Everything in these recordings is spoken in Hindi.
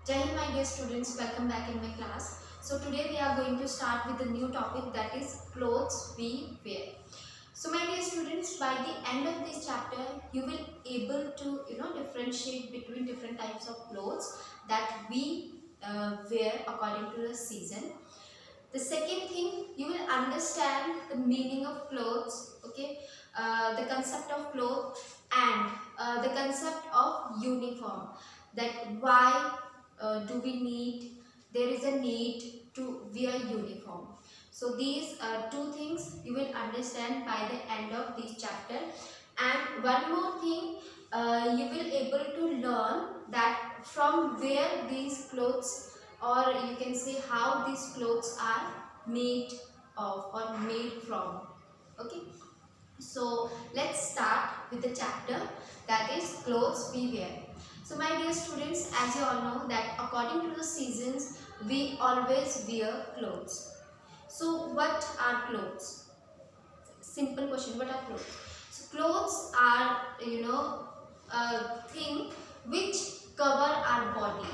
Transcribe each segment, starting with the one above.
Jai Hind, my dear students, welcome back in my class. So today we are going to start with a new topic, that is clothes we wear. So my dear students, by the end of this chapter you will able to differentiate between different types of clothes that we wear according to the season. The second thing, you will understand the meaning of clothes, okay, the concept of clothes, and the concept of uniform, that why do we need, there is a need to wear uniform. So these two things you will understand by the end of this chapter. And one more thing, you will able to learn that from where these clothes, or you can say how these clothes are made of or made from. Okay, so let's start with the chapter, that is clothes we wear. So my dear students, as you all know that according to the seasons we always wear clothes. So what are clothes? Simple question, what are clothes? So clothes are a thing which cover our body.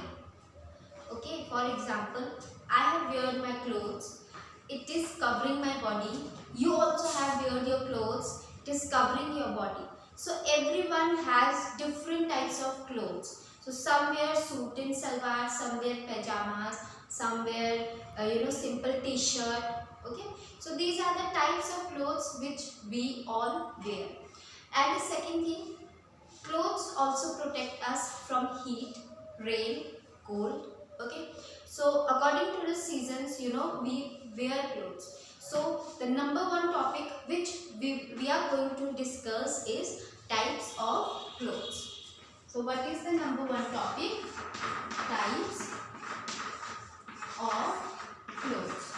Okay, for example, I have worn my clothes, it is covering my body. You also have worn your clothes, it is covering your body. So everyone has different types of clothes. So some wear suit and salwar, some wear pajamas, some wear simple t-shirt. Okay, so these are the types of clothes which we all wear. And the second thing, clothes also protect us from heat, rain, cold. Okay, so according to the seasons, we wear clothes. So the number one topic which we are going to discuss is types of clothes. So what is the number one topic? Types of clothes.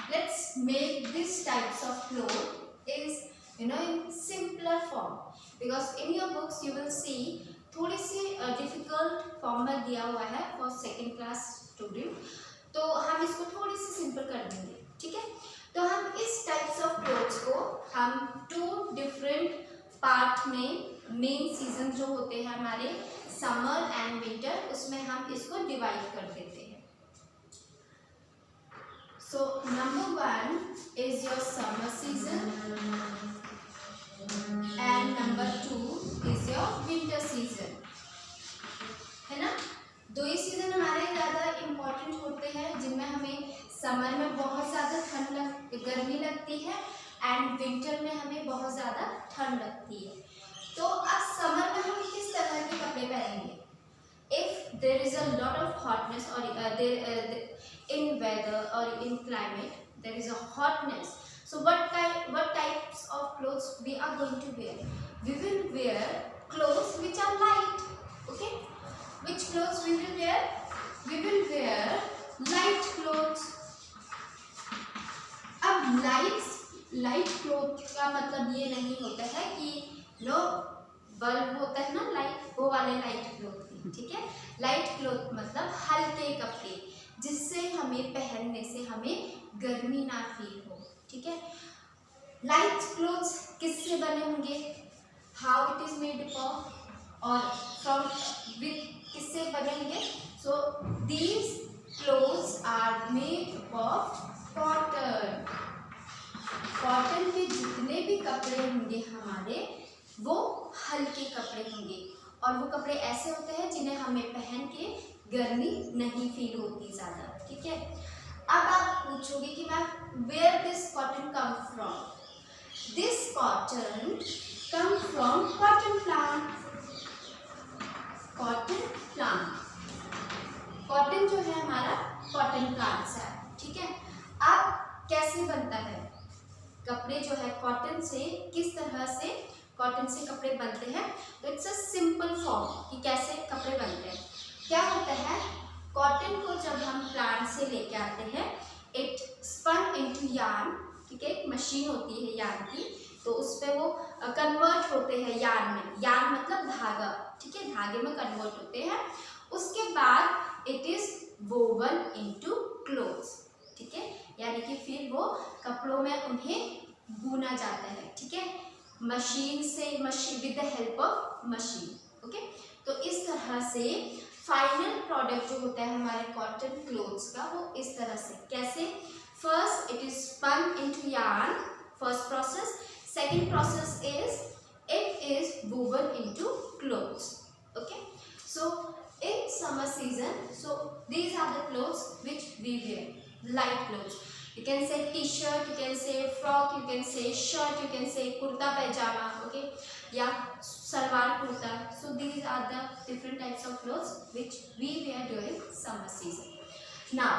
Let's make these types of clothes is in simpler form, because in your books you will see थोड़ी सी डिफिकल्ट फॉर्मेट दिया हुआ है फॉर सेकेंड क्लास स्टूडेंट, तो हम इसको थोड़ी सी सिंपल कर देंगे. ठीक है, तो हम इस टाइप्स ऑफ क्लोथ्स को हम टू डिफरेंट पार्ट में, मेन सीजन जो होते हैं हमारे समर एंड विंटर, उसमें हम इसको डिवाइड कर देते हैं. So number one is your summer season and number two is your winter season. है ना, दो ही सीजन हमारे ज़्यादा इम्पोर्टेंट होते हैं, जिनमें हमें समर में बहुत ज़्यादा गर्मी लगती है एंड विंटर में हमें बहुत ज़्यादा ठंड लगती है. तो अब समर में हम किस तरह के कपड़े पहनेंगे? If there is a lot of hotness or in weather or in climate, there is a hotness. So what types of clothes we are going to wear? We will wear clothes which are light. Okay, which clothes we will wear? We will wear light clothes. अब लाइट क्लोथ का मतलब ये नहीं होता है कि बल्ब होता है ना लाइट, वो वाले लाइट क्लोथ. ठीक है, लाइट क्लोथ मतलब हल्के कपड़े जिससे हमें पहनने से हमें गर्मी ना फील हो. ठीक है, लाइट क्लोथ्स किससे बने होंगे? How it is made of, और फ्रॉम विथ किससे बनेंगे? So these clothes are made of cotton. Cotton के जितने भी कपड़े होंगे हमारे, वो हल्के कपड़े होंगे, और वो कपड़े ऐसे होते हैं जिन्हें हमें पहन के गर्मी नहीं फील होती ज़्यादा. ठीक है, अब आप पूछोगे कि ma'am where this cotton come from? This cotton come from cotton plant. Cotton plant, cotton जो है हमारा कॉटन प्लांट से. ठीक है, अब कैसे बनता है कपड़े जो है कॉटन से, किस तरह से कॉटन से कपड़े बनते हैं? तो इट्स अ सिंपल फॉर्म कि कैसे कपड़े बनते हैं. क्या होता है, कॉटन को जब हम प्लांट से लेके आते हैं, इट स्पन इनटू यार्न. ठीक है, एक मशीन होती है यार्न की, तो उस पर वो कन्वर्ट होते हैं यार्न में. यार्न मतलब धागा. ठीक है, धागे में कन्वर्ट होते हैं. उसके बाद it is woven into clothes. ठीक है, यानी कि फिर वो कपड़ों में उन्हें बुना जाता है. ठीक है, मशीन से, machine with the help of machine. Okay, तो इस तरह से फाइनल प्रोडक्ट जो होता है हमारे कॉटन क्लोथ्स का वो इस तरह से, कैसे? First it is spun into yarn, first process. Second process is it is woven into clothes. Okay, so in summer season, so these are the clothes which we wear, light clothes. You can say t-shirt, you can say frock, you can say shirt, you can say kurta pajama, okay, yeah, salwar kurta. So these are the different types of clothes which we wear during summer season. Now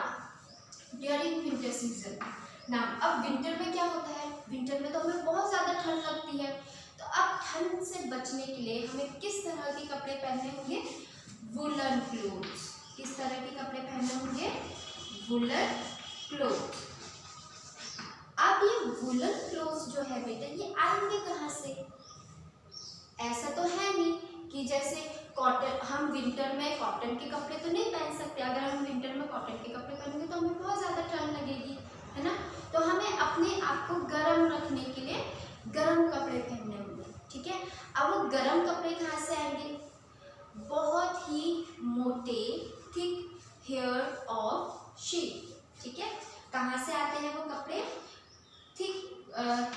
during winter season, now अब विंटर में क्या होता है? विंटर में तो हमें बहुत ज़्यादा ठंड लगती है, तो अब ठंड से बचने के लिए हमें किस तरह के कपड़े पहनने होंगे? Woollen clothes. किस तरह के कपड़े पहनने होंगे? Woollen clothes. अब ये वुलन क्लोथ्स जो है बेटा, ये आएंगे कहाँ से? ऐसा तो है नहीं कि जैसे कॉटन, हम विंटर में कॉटन के कपड़े तो नहीं पहन सकते. अगर हम विंटर में कॉटन के कपड़े पहनेंगे तो हमें बहुत ज़्यादा ठंड लगेगी, है ना. तो हमें अपने आप को गर्म रखने के लिए गर्म कपड़े पहनने होंगे, ठीक है. अब वो गर्म कपड़े कहाँ से आएंगे? बहुत ही मोटे थिक हेयर ऑफ शीप, ठीक है. कहाँ से आते हैं वो कपड़े? थिक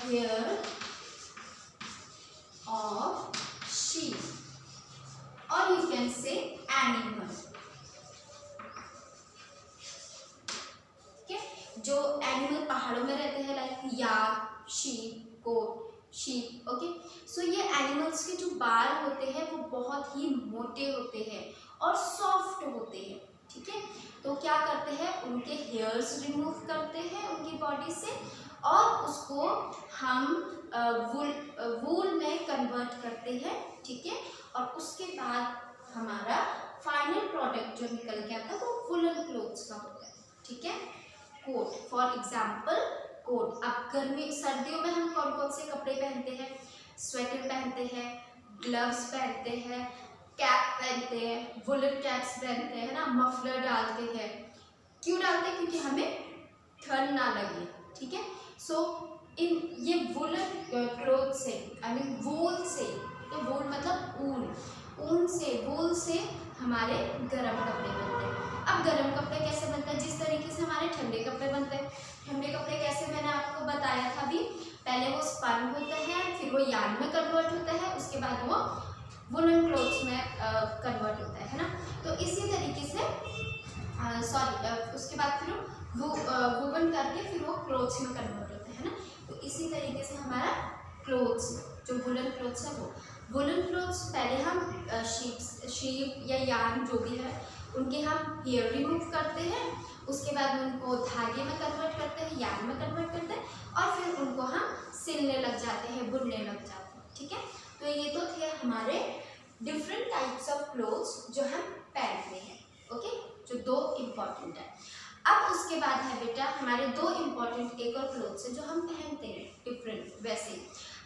हेयर ऑफ शीप, और यू कैन से एनिमल. जो एनिमल पहाड़ों में रहते हैं, लाइक याक, शीप, गोट, शीप. ओके, सो ये एनिमल्स के जो बाल होते हैं वो बहुत ही मोटे होते हैं और सॉफ्ट होते हैं, ठीक है. तो क्या करते हैं? उनके हेयर्स रिमूव करते हैं उनकी बॉडी से, और उसको हम वूल में कन्वर्ट करते हैं, ठीक है. और उसके बाद हमारा फाइनल प्रोडक्ट जो निकल के आता है वो वुलन क्लोथ्स का होता है, ठीक है. Coat, for example coat. अब गर्मी सर्दियों में हम कौन कौन से कपड़े पहनते हैं? स्वेटर पहनते हैं, ग्लव्स पहनते हैं, कैप पहनते हैं, वुलन कैप्स पहनते हैं, ना, मफलर डालते हैं. क्यों डालते हैं? क्योंकि हमें ठंड ना लगे, ठीक है. सो इन ये वुलन क्लोथ से, आई मीन वूल से, तो वूल मतलब ऊन से, वूल से हमारे गर्म कपड़े बनते हैं. अब गर्म कपड़े कैसे बनते हैं? जिस तरीके से हमारे ठंडे कपड़े बनते हैं. ठंडे कपड़े कैसे, मैंने आपको बताया था अभी. पहले वो स्पन होता है, फिर वो यार्न में कन्वर्ट होता है, उसके बाद वो वुलन क्लोथ्स में कन्वर्ट होता है ना. तो इसी तरीके से उसके बाद फिर वो वुवन करके फिर वो क्लोथ्स में कन्वर्ट होता है ना. तो इसी तरीके से हमारा क्लोथ्स, जो वुलन क्लोथ्स है वो वुलन क्लोथ्स पहले हम शीप या यार्न जो भी है उनके हम हेयर रिमूव करते हैं, उसके बाद उनको धागे में कन्वर्ट करते हैं, यार्न में कन्वर्ट करते हैं, और फिर उनको हम सिलने लग जाते हैं, बुनने लग जाते हैं, ठीक है. तो ये तो थे हमारे डिफरेंट टाइप्स ऑफ क्लोथ्स जो हम पहनते हैं, ओके, जो दो इम्पॉर्टेंट है. अब उसके बाद है बेटा हमारे दो इम्पॉर्टेंट एक और क्लोथ्स है जो हम पहनते हैं डिफरेंट, वैसे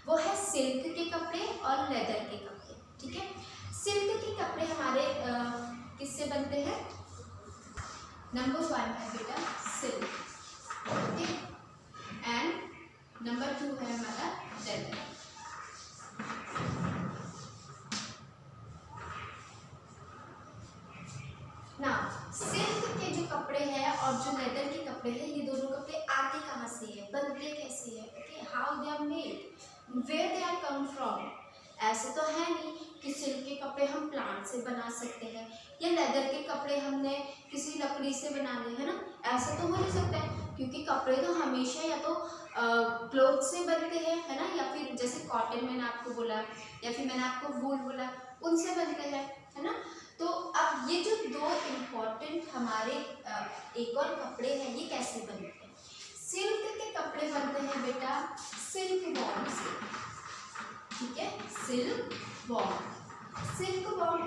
वो है सिल्क के कपड़े और लेदर के कपड़े, ठीक है. सिल्क के कपड़े हमारे किससे बनते हैं? नंबर 1 है बेटा सिल्क, ओके, एंड नंबर 2 है हमारा लेदर. ना सिल्क के जो कपड़े हैं और जो लेदर के कपड़े हैं, ये दोनों कपड़े आते कहाँ से है, बनते कैसे है, okay, how they are made, where they are come from. ऐसे तो है नहीं कि सिल्क के कपड़े हम प्लांट से बना सकते हैं, या लेदर के कपड़े हमने किसी लकड़ी से बनाने हैं ना, ऐसा तो हो नहीं सकता है. क्योंकि कपड़े तो हमेशा या तो क्लोथ से बनते हैं, है ना, या फिर जैसे कॉटन मैंने आपको बोला, या फिर मैंने आपको वूल बोला, उनसे बनते हैं, है ना. तो अब ये जो दो इम्पोर्टेंट हमारे एक और कपड़े हैं, ये कैसे बनते हैं? सिल्क के कपड़े बनते हैं बेटा सिल्क वॉर्म से, ठीक है. सिल्क वॉर्म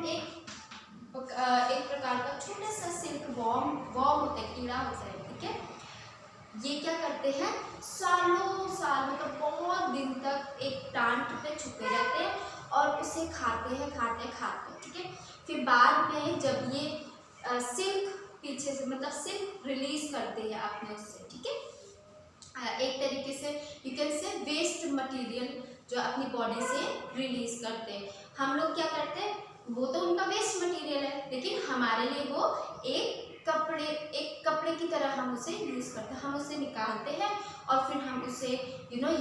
एक प्रकार का छोटा सा सिल्क वॉर्म होता है, कीड़ा होता है, ठीक है. ये क्या करते हैं? सालों साल मतलब बहुत दिन तक एक प्लांट पे छुपे रहते हैं और उसे खाते हैं, ठीक है. फिर बाद में जब ये सिल्क पीछे से मतलब सिल्क रिलीज करते हैं अपने उससे, ठीक है. एक तरीके से you can say waste material जो अपनी बॉडी से रिलीज करते हैं. हम लोग क्या करते हैं? वो तो उनका वेस्ट मटेरियल है, लेकिन हमारे लिए वो एक कपड़े की तरह हम उसे यूज़ करते हैं। हम उसे निकालते हैं और फिर हम उसे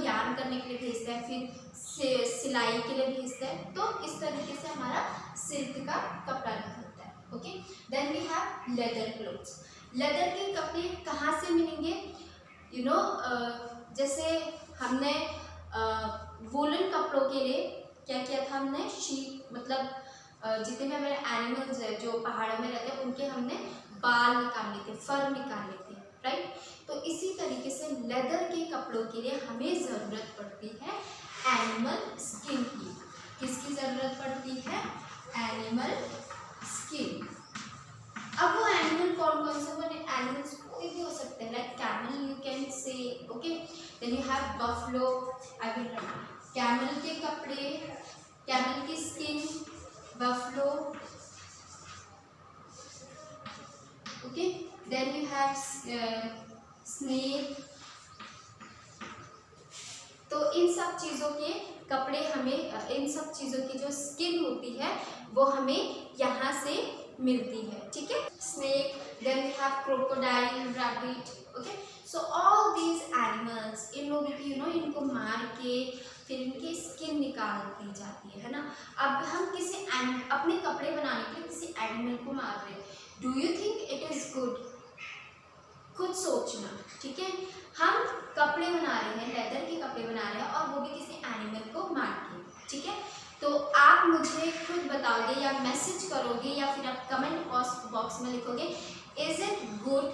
यार्न करने के लिए भेजते हैं, फिर सिलाई के लिए भेजते हैं। तो इस तरीके से हमारा सिल्क का कपड़ा निकलता है। Okay, then we have leather clothes. Leather के कपड़े कहाँ से मिलेंगे? जैसे हमने वूलन कपड़ों के लिए क्या किया था, हमने शीप मतलब जितने भी हमारे एनिमल्स है जो पहाड़ों में रहते हैं उनके हमने बाल निकाल लेते, फर निकाल लेते, राइट। तो इसी तरीके से लेदर के कपड़ों के लिए हमें ज़रूरत पड़ती है एनिमल स्किन की। किसकी ज़रूरत पड़ती है? Animal skin. अब वो एनिमल कौन कौन से? वो एनिमल्स कोई भी हो सकते हैं, like camel you can say, okay. Then you have buffalo, I will write. Camel के कपड़े, कैमल की skin, buffalo, okay. Then you have snake. तो इन सब चीज़ों के कपड़े हमें, इन सब चीज़ों की जो स्किन होती है वो हमें यहाँ से मिलती है, ठीक है। Snake, then we have crocodile, rabbit, okay. So all these animals, इन लोगों की इनको मार के फिर इनकी स्किन निकाल दी जाती है ना। अब हम किसी अपने कपड़े बनाने के लिए किसी एनिमल को मार रहे हैं, do you think it is good? खुद सोचना, ठीक है। हम कपड़े बना रहे हैं, लेदर के कपड़े बना रहे हैं और वो भी किसी एनिमल को मार के, ठीक है। तो आप मुझे खुद बताओगे या मैसेज करोगे या फिर आप कमेंट बॉक्स में लिखोगे, is it good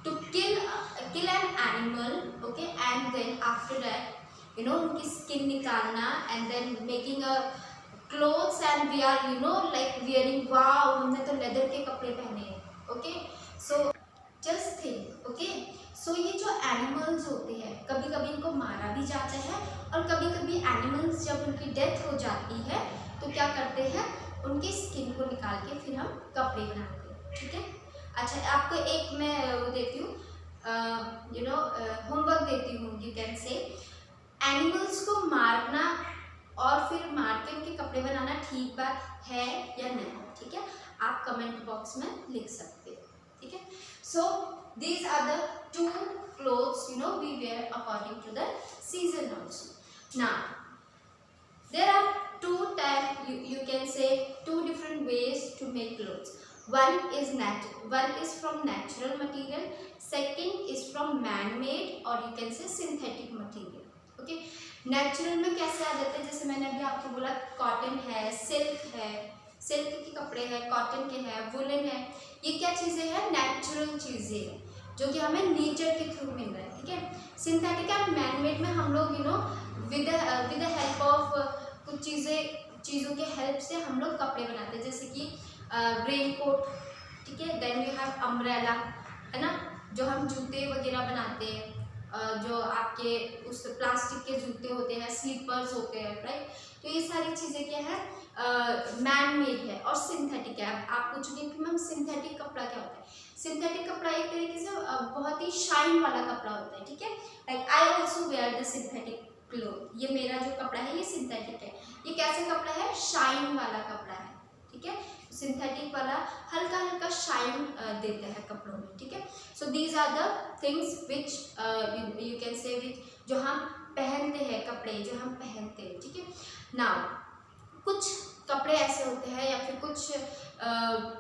to kill an animal, okay, and then after that उनकी स्किन निकालना and then making a clothes and we are like wearing, wow हमने तो लेदर के कपड़े पहने हैं, okay. So just think, okay. So ये जो एनिमल्स होते हैं कभी कभी इनको मारा भी जाता है और कभी कभी एनिमल्स जब उनकी डेथ हो जाती है तो क्या करते हैं, उनकी स्किन को निकाल के फिर हम कपड़े बनाते हैं, ठीक है। अच्छा, आपको एक मैं वो देती हूँ, होमवर्क देती हूँ, यू कैन से एनिमल्स को मारना और फिर मार के उनके कपड़े बनाना ठीक बात है या नहीं, ठीक है। आप कमेंट बॉक्स में लिख सकते हो, ठीक है। सो these are the two clothes we wear according to the season also. Now there are two type, you can say two different ways to make clothes. One is from natural material, second is from man made or you can say synthetic material, okay. Natural में कैसे आ जाते हैं, जैसे मैंने अभी आपको बोला कॉटन है, सिल्क के कपड़े हैं, कॉटन के हैं, वुलन है, ये क्या चीज़ें हैं, नेचुरल चीज़ें हैं जो कि हमें नेचर के थ्रू मिल रहा है, ठीक है। सिंथेटिक एंड मैनमेड में हम लोग विद द हेल्प ऑफ कुछ चीज़ों के हेल्प से हम लोग कपड़े बनाते हैं, जैसे कि रेन कोट, ठीक है। देन वी हैव अम्ब्रेला, है ना, जो हम जूते वगैरह बनाते हैं, जो आपके उस प्लास्टिक के जूते होते हैं, स्लीपर्स होते हैं, राइट। तो ये सारी चीज़ें क्या है, मैन मेड है और सिंथेटिक है। अब आप पूछोगे कि मैम सिंथेटिक कपड़ा क्या होता है? सिंथेटिक कपड़ा एक तरीके से बहुत ही शाइन वाला कपड़ा होता है, ठीक है। Like I also wear the synthetic cloth, ये मेरा जो कपड़ा है ये सिंथेटिक है। ये कैसे कपड़ा है? शाइन वाला कपड़ा है, ठीक है। सिंथेटिक वाला हल्का हल्का शाइन देता है कपड़ों में, ठीक है। So these are the things which you can say which जो हम पहनते हैं, कपड़े जो हम पहनते हैं, ठीक है। नाउ कुछ कपड़े ऐसे होते हैं या फिर कुछ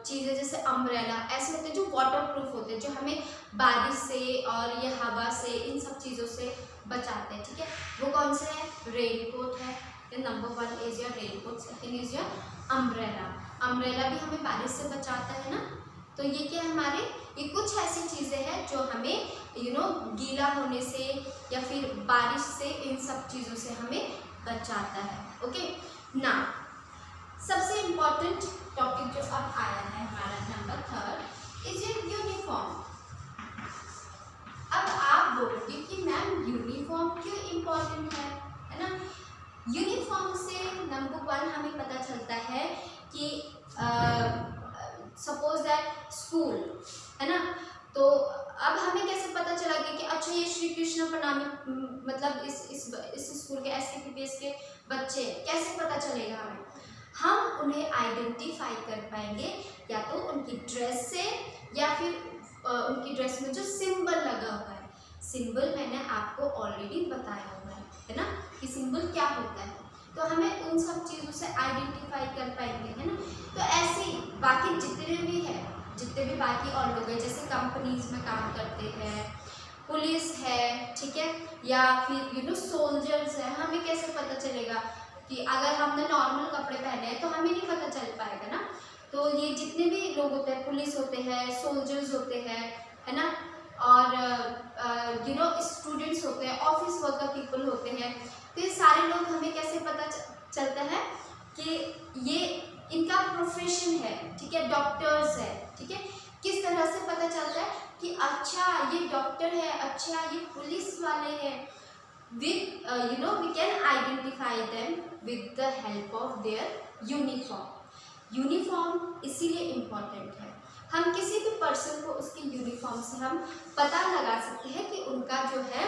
चीज़ें जैसे अम्ब्रेला ऐसे होते हैं जो वाटर प्रूफ होते हैं, जो हमें बारिश से और ये हवा से इन सब चीज़ों से बचाते हैं, ठीक है। वो कौन से है? रेन कोट है, number 1 is your rain coat, second is your umbrella. Umbrella भी हमें बारिश से बचाता है ना। तो ये क्या हमारे, ये कुछ ऐसी चीज़ें हैं जो हमें गीला होने से या फिर बारिश से, इन सब चीज़ों से हमें बचाता है, ओके। ना सबसे इम्पॉर्टेंट टॉपिक जो अब आया है हमारा नंबर 3 इज यूनिफॉर्म। अब आप बोलोगे कि मैम यूनिफॉर्म क्यों इम्पॉर्टेंट है ना। यूनिफॉर्म से नंबर 1 हमें पता चलता है कि सपोज दैट स्कूल है ना, तो अब हमें कैसे पता चला कि अच्छा ये श्री कृष्ण प्रणामी मतलब इस स्कूल के SKPPS के बच्चे, कैसे पता चलेगा हमें? हम उन्हें आइडेंटिफाई कर पाएंगे या तो उनकी ड्रेस से या फिर उनकी ड्रेस में जो सिंबल लगा हुआ है। सिंबल मैंने आपको ऑलरेडी बताया हुआ है ना, कि सिंबल क्या होता है, तो हमें उन सब चीज़ों से आइडेंटिफाई कर पाएंगे, है ना। तो ऐसे ही बाकी जितने भी बाकी और लोग हैं, जैसे कंपनीज में काम करते हैं, पुलिस है, ठीक है, या फिर सोल्जर्स है, हमें कैसे पता चलेगा कि अगर हमने नॉर्मल कपड़े पहने हैं तो हमें नहीं पता चल पाएगा ना। तो ये जितने भी लोग होते हैं, पुलिस होते हैं, सोल्जर्स होते हैं, है ना, और स्टूडेंट्स होते हैं, ऑफिस वर्कर पीपल होते हैं, तो ये सारे लोग हमें कैसे पता चलता है कि ये इनका प्रोफेशन है, ठीक है, डॉक्टर्स है, ठीक है। किस तरह से पता चलता है कि अच्छा ये डॉक्टर है, अच्छा ये पुलिस वाले हैं, with we can identify them with the help of their uniform इसीलिए इम्पॉर्टेंट है। हम किसी भी पर्सन को उसके यूनिफॉर्म से हम पता लगा सकते हैं कि उनका जो है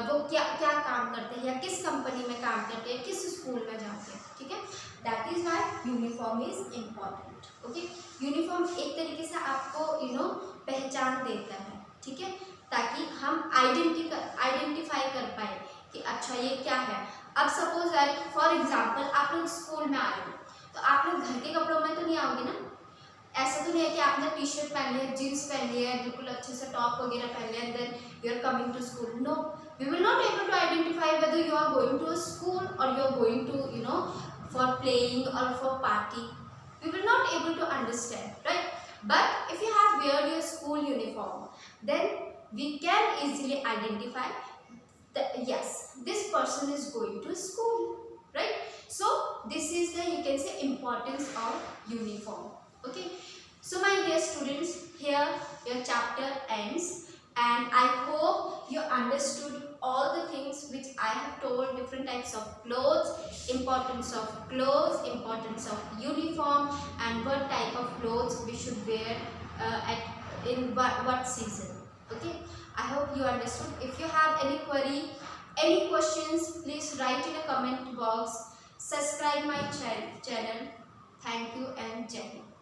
वो क्या क्या काम करते हैं, या किस कंपनी में काम करते हैं, किस स्कूल में जाते हैं, ठीक है। That is why uniform is important. Okay, uniform एक तरीके से आपको पहचान देता है, ठीक है, ताकि हम आइडेंटिफाई कर पाए कि अच्छा ये क्या है। अब सपोज दैट फॉर एग्जांपल आप लोग स्कूल में आए हो, तो आप लोग घर के कपड़ों में तो नहीं आओगे ना। ऐसा तो नहीं है कि आपने टी शर्ट पहन लिया, जीन्स पहन लिया है, बिल्कुल अच्छे से टॉप वगैरह पहन लिया, and then you are coming to school. No, we will not able to identify whether you are going to a school और you are going to for playing और for party. We will not able to understand, right? But if you have wear your school uniform, then we can easily identify that yes, this person is going to school, right? So this is the, you can say, importance of uniform. Okay, so my dear students, here your chapter ends, and I hope you understood all the things which I have told, different types of clothes, importance of uniform, and what type of clothes we should wear in what season. Okay, I hope you understood. If you have any query, any questions, please write in a comment box. Subscribe my channel. Thank you and Jai Hind.